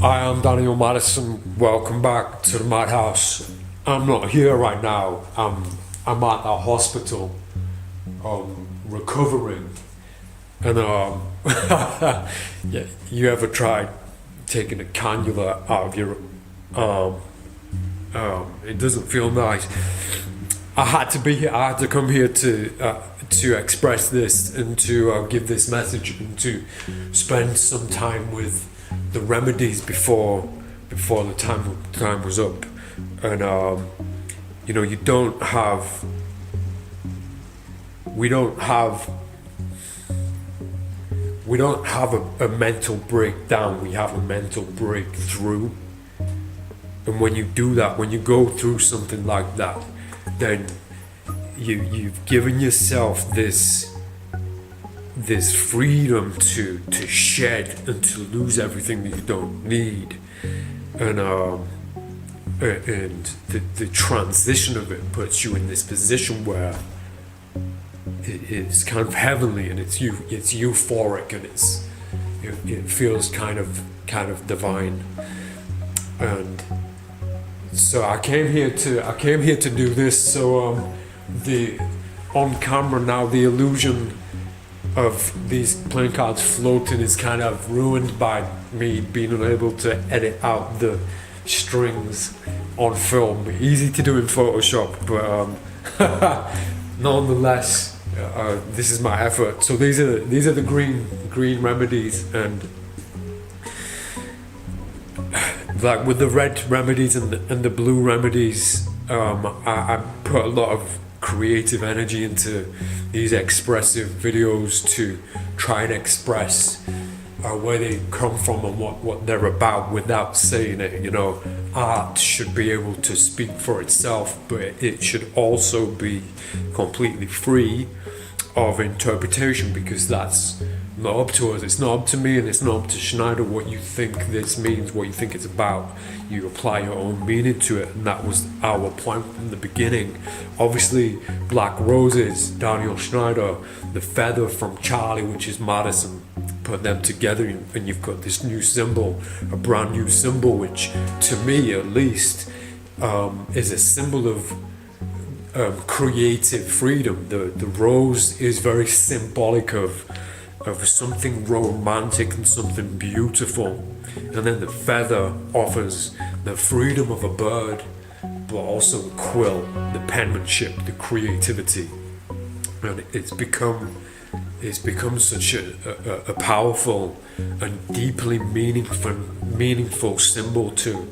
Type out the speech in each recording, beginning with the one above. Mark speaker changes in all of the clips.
Speaker 1: I am Daniel Madison. Welcome back to the Madhouse. I'm not here right now. I'm at a hospital, recovering. And yeah, you ever tried taking a cannula out of your it doesn't feel nice. I had to be here. I had to come here to express this and to give this message and to spend some time with the remedies before the time was up. And you know, we don't have a mental breakdown. We have a mental breakthrough. And when you do that, when you go through something like that, then you've given yourself this freedom to shed and to lose everything that you don't need. And the transition of it puts you in this position where it's kind of heavenly, and it's euphoric, and it feels kind of divine. And so I came here to do this. So the on camera now, the illusion of these playing cards floating is kind of ruined by me being unable to edit out the strings on film. Easy to do in Photoshop, but nonetheless, this is my effort. So these are the green remedies, and like with the red remedies and the blue remedies, I put a lot of creative energy into these expressive videos to try and express where they come from and what they're about without saying it. You know, art should be able to speak for itself, but it should also be completely free of interpretation, because that's not up to us. It's not up to me, and it's not up to Schneider what you think this means, what you think it's about. You apply your own meaning to it, and that was our point from the beginning. Obviously, Black Roses, Daniel Schneider, the feather from Charlie, which is Madison, put them together, and you've got this new symbol, a brand new symbol, which to me at least is a symbol of creative freedom. The rose is very symbolic of something romantic and something beautiful, and then the feather offers the freedom of a bird, but also the quill, the penmanship, the creativity. And it's become such a powerful and deeply meaningful symbol to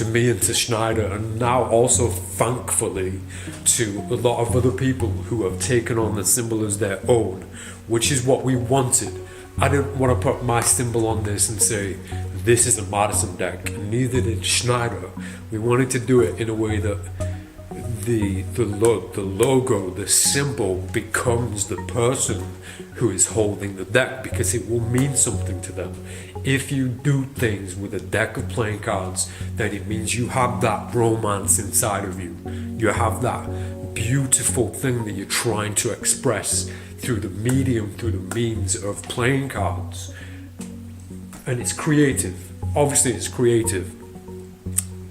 Speaker 1: me and to Schneider, and now also thankfully to a lot of other people who have taken on the symbol as their own, which is what we wanted. I didn't want to put my symbol on this and say this is a Madison deck, and neither did Schneider. We wanted to do it in a way that the logo, the symbol, becomes the person who is holding the deck, because it will mean something to them. If you do things with a deck of playing cards, then it means you have that romance inside of you. You have that beautiful thing that you're trying to express through the medium, through the means of playing cards. And it's creative. Obviously it's creative.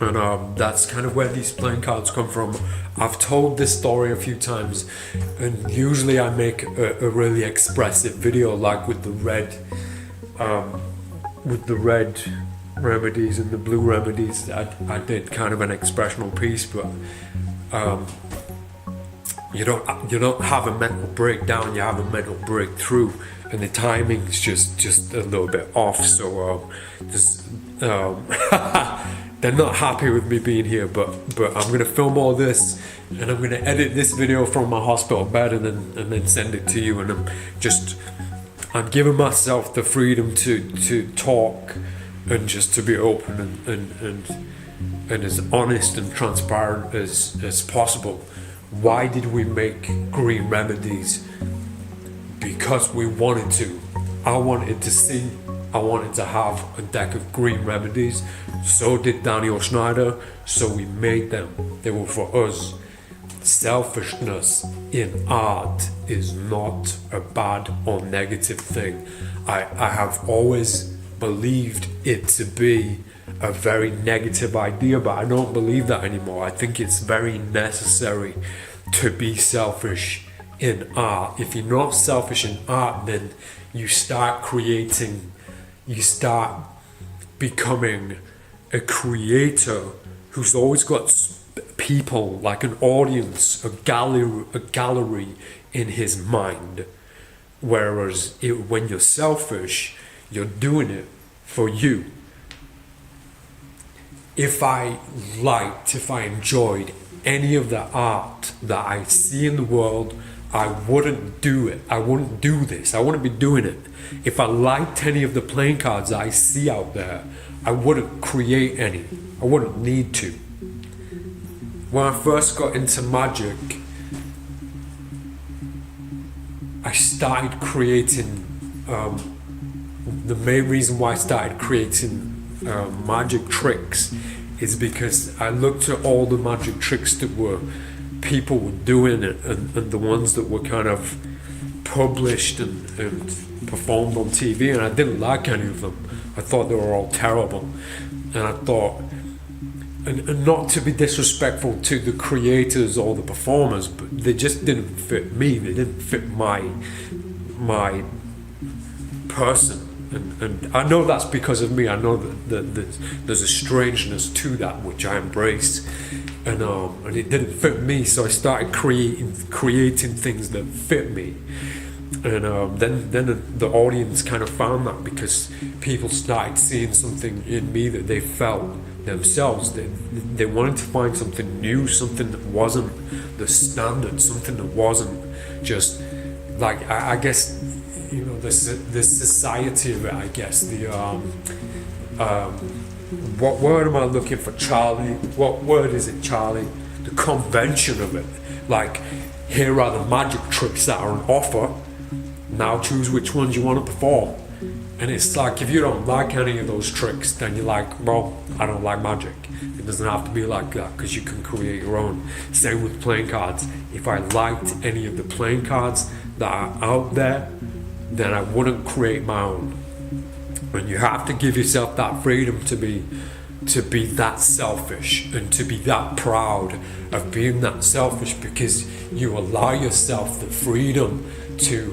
Speaker 1: And that's kind of where these playing cards come from. I've told this story a few times, and usually I make a really expressive video, like with the red remedies and the blue remedies. I did kind of an expressional piece, but you don't have a mental breakdown, you have a mental breakthrough, and the timing's just a little bit off. So they're not happy with me being here, but I'm gonna film all this, and I'm gonna edit this video from my hospital bed, and then send it to you. And I'm giving myself the freedom to talk and just to be open and as honest and transparent as possible. Why did we make green remedies? Because we wanted to. I wanted to have a deck of green remedies. So did Daniel Schneider. So we made them. They were for us. Selfishness in art is not a bad or negative thing. I have always believed it to be a very negative idea, but I don't believe that anymore. I think it's very necessary to be selfish in art. If you're not selfish in art, then you start becoming a creator who's always got people, like an audience, a gallery in his mind. Whereas when you're selfish, you're doing it for you. If I enjoyed any of the art that I see in the world, I wouldn't do it. I wouldn't do this. I wouldn't be doing it. If I liked any of the playing cards I see out there, I wouldn't create any. I wouldn't need to. When I first got into magic, I started creating, the main reason why I started creating magic tricks is because I looked at all the magic tricks that people were doing and the ones that were kind of published and performed on TV, and I didn't like any of them. I thought they were all terrible, and I thought, and not to be disrespectful to the creators or the performers, but they just didn't fit me. They didn't fit my person. And I know that's because of me. I know that there's a strangeness to that which I embrace, and it didn't fit me. So I started creating things that fit me, and then the audience kind of found that because people started seeing something in me that they felt themselves. They wanted to find something new, something that wasn't the standard, something that wasn't just like I guess. You know, the society of it, I guess. What word am I looking for, Charlie? What word is it, Charlie? The convention of it. Like, here are the magic tricks that are on offer. Now choose which ones you want to perform. And it's like, if you don't like any of those tricks, then you're like, well, I don't like magic. It doesn't have to be like that, because you can create your own. Same with playing cards. If I liked any of the playing cards that are out there, then I wouldn't create my own. And you have to give yourself that freedom to be that selfish and to be that proud of being that selfish, because you allow yourself the freedom to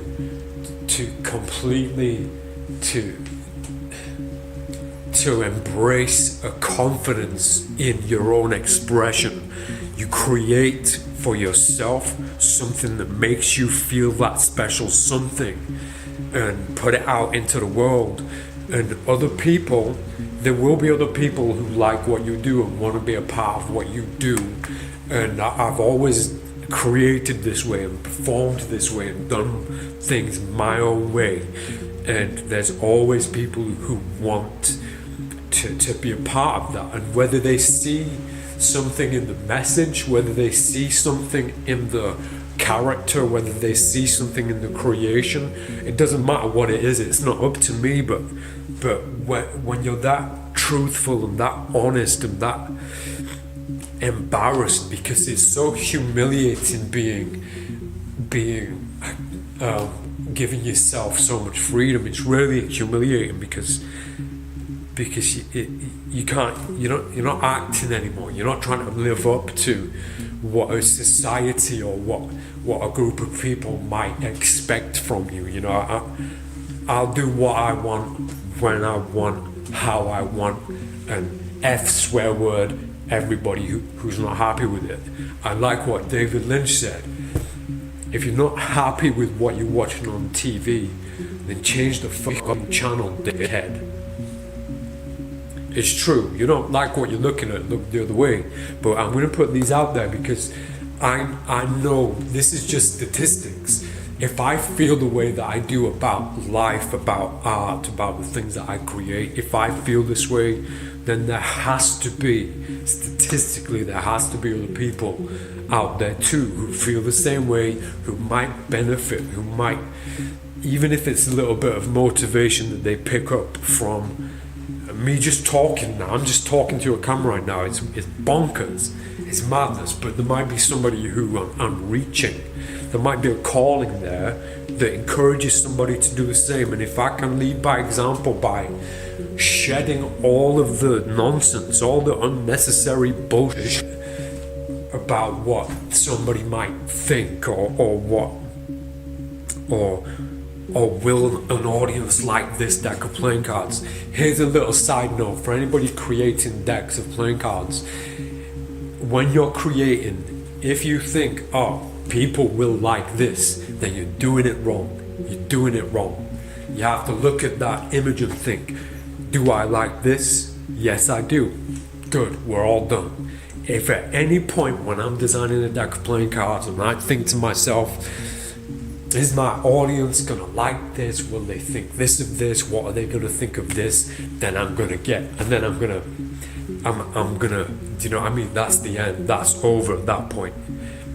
Speaker 1: completely to embrace a confidence in your own expression. You create for yourself something that makes you feel that special something, and put it out into the world. And other people, there will be other people who like what you do and want to be a part of what you do. And I've always created this way and performed this way and done things my own way. And there's always people who want to be a part of that. And whether they see something in the message, whether they see something in the character, whether they see something in the creation, it doesn't matter what it is. It's not up to me, but when you're that truthful and that honest and that embarrassed, because it's so humiliating giving yourself so much freedom. It's really humiliating because you're not acting anymore. You're not trying to live up to what a society or what a group of people might expect from you. You know, I'll do what I want, when I want, how I want, and F swear word everybody who's not happy with it. I like what David Lynch said. If you're not happy with what you're watching on TV, then change the fucking channel, dickhead. It's true. You don't like what you're looking at, look the other way. But I'm going to put these out there because I know this is just statistics. If I feel the way that I do about life, about art, about the things that I create, if I feel this way, then there has to be, statistically, there has to be other people out there too who feel the same way, who might benefit, who might, even if it's a little bit of motivation that they pick up from me just talking now. I'm just talking to a camera right now. It's bonkers. It's madness. But there might be somebody who I'm reaching. There might be a calling there that encourages somebody to do the same. And if I can lead by example by shedding all of the nonsense, all the unnecessary bullshit about what somebody might think or will an audience like this deck of playing cards. Here's a little side note for anybody creating decks of playing cards. When you're creating, if you think, oh, people will like this, then you're doing it wrong. You're doing it wrong. You have to look at that image and think, do I like this? Yes, I do. Good, we're all done. If at any point when I'm designing a deck of playing cards and I think to myself, is my audience gonna like this? Will they think this of this? What are they gonna think of this? Then I'm gonna, you know what I mean? That's the end. That's over at that point.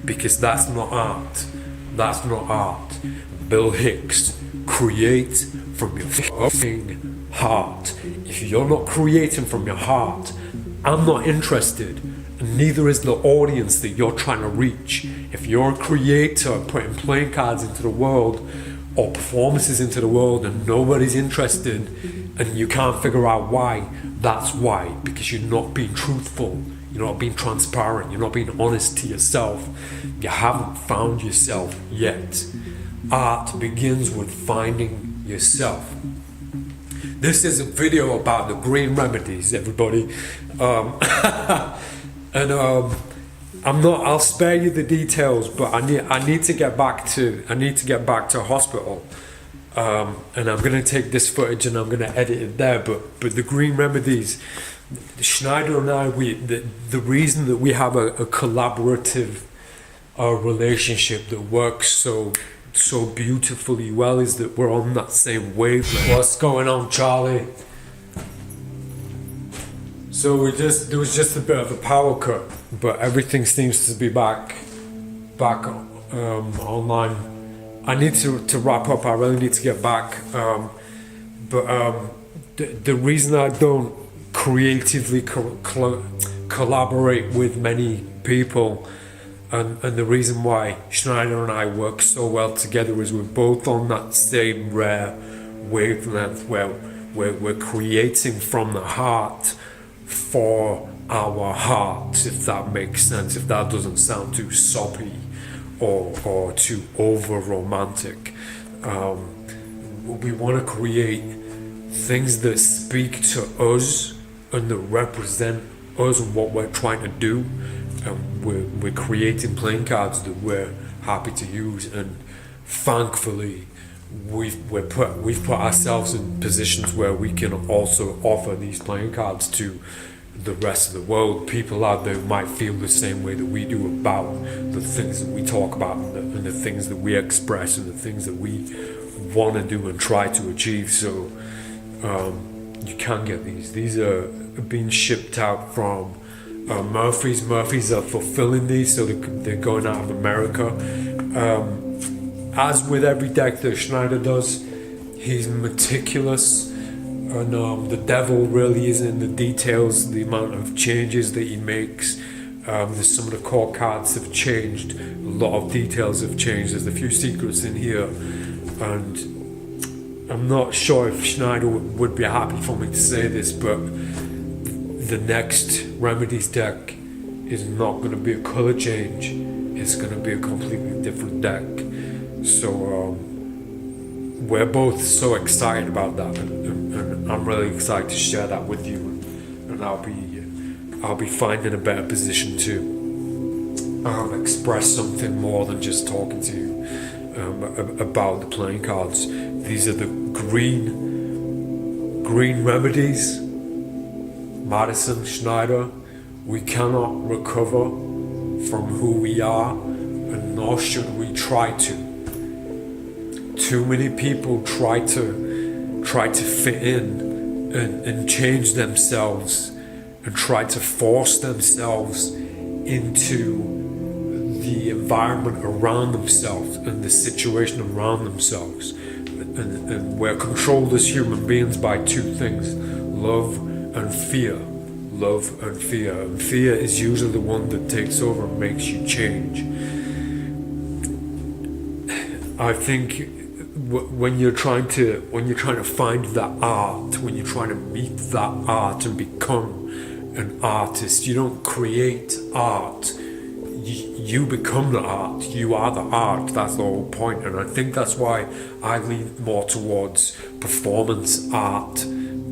Speaker 1: Because that's not art. That's not art. Bill Hicks, create from your fucking heart. If you're not creating from your heart, I'm not interested. And neither is the audience that you're trying to reach. If you're a creator putting playing cards into the world or performances into the world and nobody's interested and you can't figure out why, that's why. Because you're not being truthful. You're not being transparent. You're not being honest to yourself. You haven't found yourself yet. Art begins with finding yourself. This is a video about the green remedies, everybody. I'll spare you the details, but I need to get back to hospital. And I'm gonna take this footage and I'm gonna edit it there. But the green remedies, Schneider and I, the reason that we have a collaborative relationship that works so beautifully well is that we're on that same wavelength. What's going on, Charlie? So there was just a bit of a power cut, but everything seems to be back online. I need to wrap up. I really need to get back. The reason I don't creatively collaborate with many people, and the reason why Schneider and I work so well together is we're both on that same rare wavelength where we're creating from the heart for our heart, if that makes sense, if that doesn't sound too soppy or too over romantic. We want to create things that speak to us and that represent us and what we're trying to do, and we're creating playing cards that we're happy to use. And thankfully we've put ourselves in positions where we can also offer these playing cards to the rest of the world. People out there might feel the same way that we do about the things that we talk about and the things that we express and the things that we want to do and try to achieve. So you can get these are being shipped out from Murphy's are fulfilling these, so they're going out of America. As with every deck that Schneider does, he's meticulous, and the devil really is in the details, the amount of changes that he makes. Some of the core cards have changed, a lot of details have changed, there's a few secrets in here, and I'm not sure if Schneider would be happy for me to say this, but the next remedies deck is not going to be a color change, it's going to be a completely different deck. So we're both so excited about that, and I'm really excited to share that with you, and I'll be finding a better position to express something more than just talking to you about the playing cards. These are the green remedies. Madison, Schneider, we cannot recover from who we are, and nor should we try to. Too many people try to fit in and change themselves and try to force themselves into the environment around themselves and the situation around themselves. And we're controlled as human beings by two things: love and fear. Love and fear. And fear is usually the one that takes over and makes you change. I think when you're trying to find that art, when you're trying to meet that art and become an artist, you don't create art. You become the art. You are the art. That's the whole point. And I think that's why I lean more towards performance art,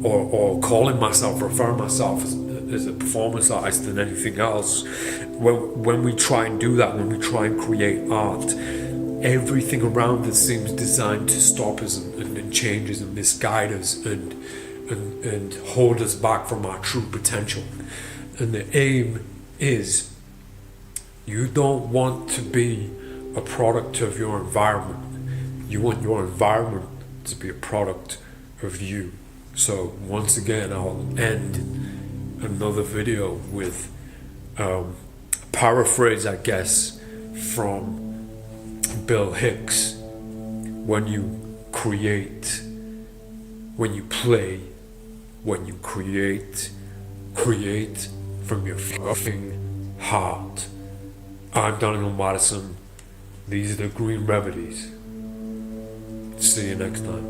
Speaker 1: or calling myself, referring myself as a performance artist than anything else. When we try and do that, when we try and create art, everything around us seems designed to stop us and change us and misguide us and hold us back from our true potential. And the aim is, you don't want to be a product of your environment. You want your environment to be a product of you. So once again, I'll end another video with paraphrase, I guess, from Bill Hicks. When you create, when you play, when you create from your fucking heart. I'm Daniel Madison. These are the Green Remedies. See you next time.